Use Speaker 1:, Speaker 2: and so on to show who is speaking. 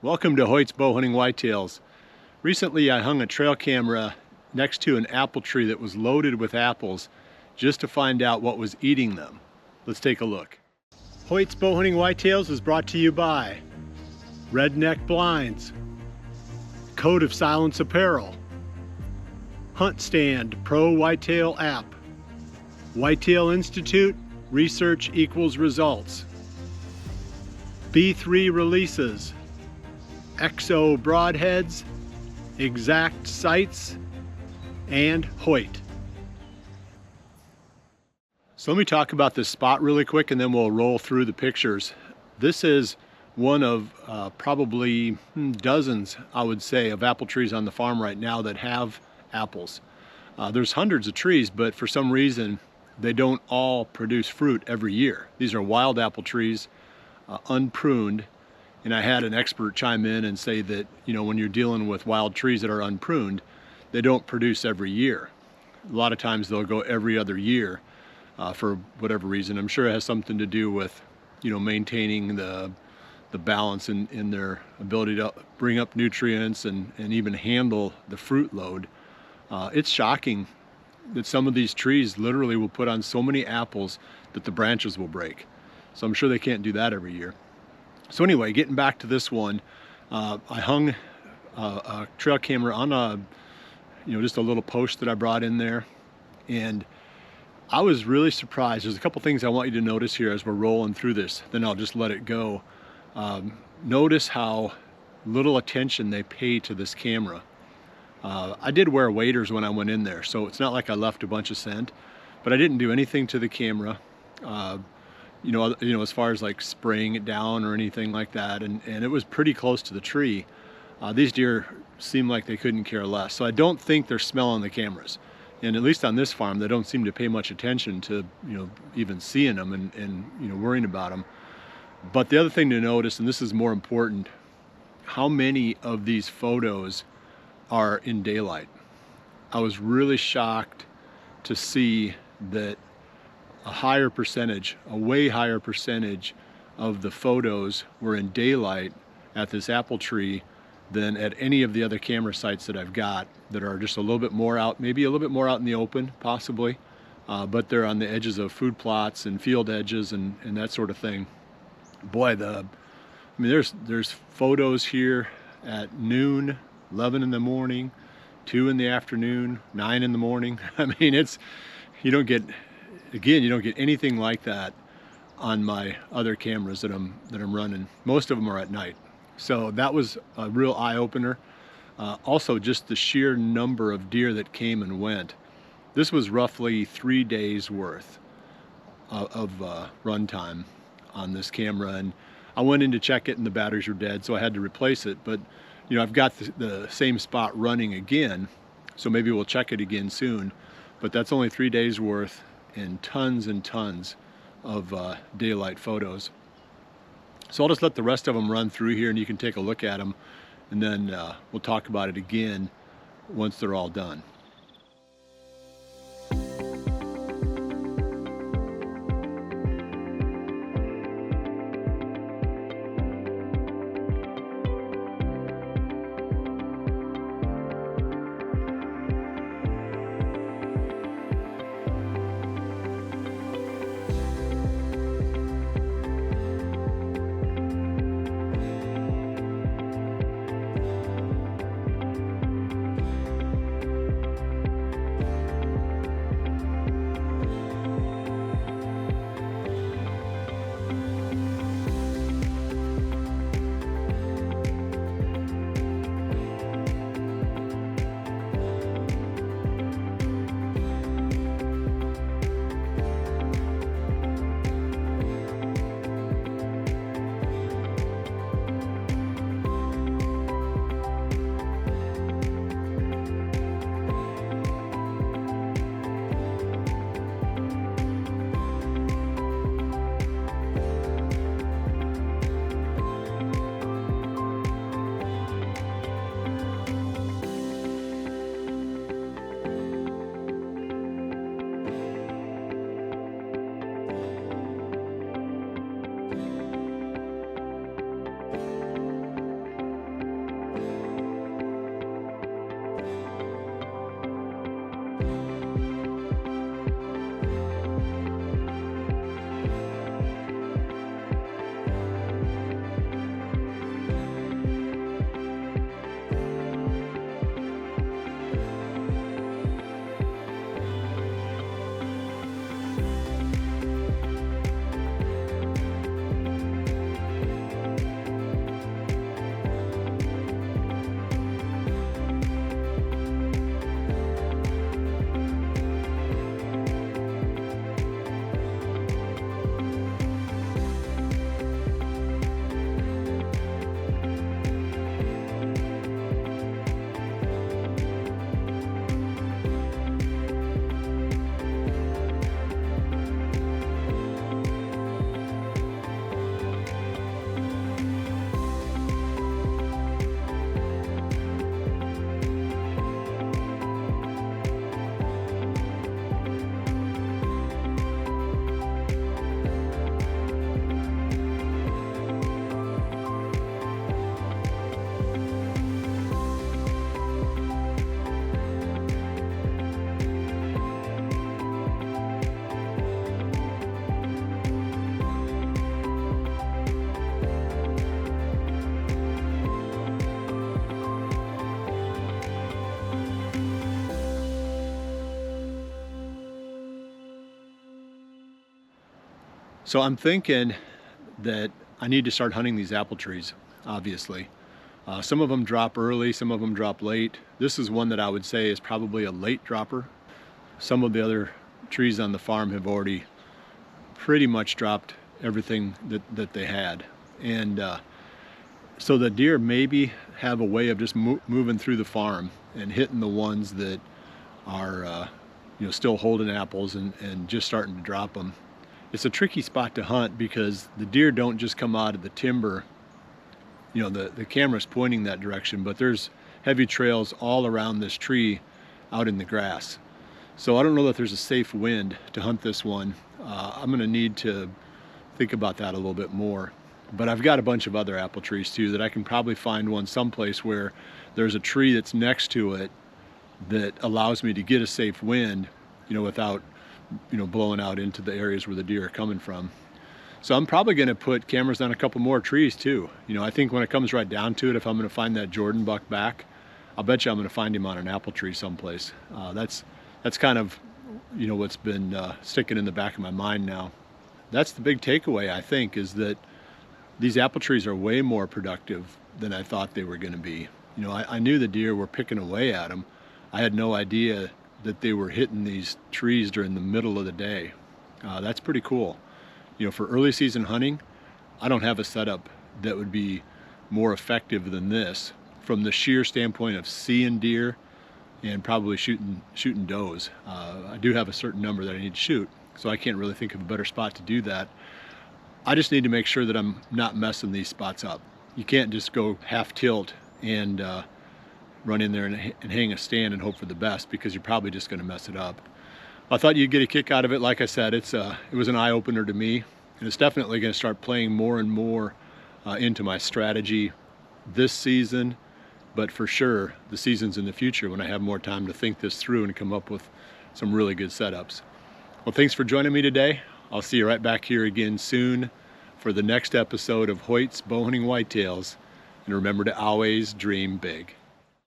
Speaker 1: Welcome to Hoyt's Bowhunting Whitetails. Recently I hung a trail camera next to an apple tree that was loaded with apples just to find out what was eating them. Let's take a look. Hoyt's Bowhunting Whitetails is brought to you by Redneck Blinds, Code of Silence Apparel, Hunt Stand Pro Whitetail App, Whitetail Institute, Research Equals Results, B3 Releases, XO Broadheads, Exact Sights, and Hoyt. So let me talk about this spot really quick and then we'll roll through the pictures. This is one of probably dozens, I would say, of apple trees on the farm right now that have apples. There's hundreds of trees, but for some reason they don't all produce fruit every year. These are wild apple trees, unpruned. And I had an expert chime in and say that, you know, when you're dealing with wild trees that are unpruned, they don't produce every year. A lot of times they'll go every other year for whatever reason. I'm sure it has something to do with, you know, maintaining the balance in their ability to bring up nutrients and even handle the fruit load. It's shocking that some of these trees literally will put on so many apples that the branches will break. So I'm sure they can't do that every year. So anyway, getting back to this one, I hung a trail camera on just a little post that I brought in there, and I was really surprised. There's a couple things I want you to notice here as we're rolling through this, then I'll just let it go. Notice how little attention they pay to this camera. I did wear waders when I went in there, so it's not like I left a bunch of scent, but I didn't do anything to the camera. You know, as far as like spraying it down or anything like that, and it was pretty close to the tree. These deer seem like they couldn't care less, so I don't think they're smelling the cameras. And at least on this farm, they don't seem to pay much attention to, you know, even seeing them and you know, worrying about them. But the other thing to notice, and this is more important, how many of these photos are in daylight. I was really shocked to see that a way higher percentage of the photos were in daylight at this apple tree than at any of the other camera sites that I've got that are just a little bit more out, maybe a little bit more out in the open, possibly, but they're on the edges of food plots and field edges and that sort of thing. Boy, there's photos here at noon, 11 in the morning, 2 in the afternoon, 9 in the morning. I mean, you don't get anything like that on my other cameras that I'm running. Most of them are at night. So that was a real eye-opener. Also, just the sheer number of deer that came and went. This was roughly 3 days worth of run time on this camera, and I went in to check it and the batteries were dead, so I had to replace it. But you know, I've got the same spot running again, so maybe we'll check it again soon. But that's only 3 days worth and tons of daylight photos. So I'll just let the rest of them run through here and you can take a look at them, and then we'll talk about it again once they're all done. So I'm thinking that I need to start hunting these apple trees, obviously. Some of them drop early, some of them drop late. This is one that I would say is probably a late dropper. Some of the other trees on the farm have already pretty much dropped everything that they had. And so the deer maybe have a way of just moving through the farm and hitting the ones that are still holding apples and just starting to drop them. It's a tricky spot to hunt because the deer don't just come out of the timber. The camera's pointing that direction, but there's heavy trails all around this tree out in the grass. So I don't know that there's a safe wind to hunt this one. I'm gonna need to think about that a little bit more. But I've got a bunch of other apple trees too that I can probably find one someplace where there's a tree that's next to it that allows me to get a safe wind, without blowing out into the areas where the deer are coming from. So I'm probably going to put cameras on a couple more trees too. I think when it comes right down to it, if I'm going to find that Jordan buck back, I'll bet you I'm going to find him on an apple tree someplace. That's kind of what's been sticking in the back of my mind now. That's the big takeaway, I think, is that these apple trees are way more productive than I thought they were going to be. I knew the deer were picking away at them. I had no idea that they were hitting these trees during the middle of the day. That's pretty cool. For early season hunting, I don't have a setup that would be more effective than this from the sheer standpoint of seeing deer and probably shooting does. I do have a certain number that I need to shoot, so I can't really think of a better spot to do that. I just need to make sure that I'm not messing these spots up. You can't just go half tilt and run in there and hang a stand and hope for the best, because you're probably just going to mess it up. I thought you'd get a kick out of it. Like I said, it was an eye-opener to me, and it's definitely going to start playing more and more into my strategy this season, but for sure the seasons in the future when I have more time to think this through and come up with some really good setups. Well, thanks for joining me today. I'll see you right back here again soon for the next episode of Hoyt's Bowhunting Whitetails, and remember to always dream big.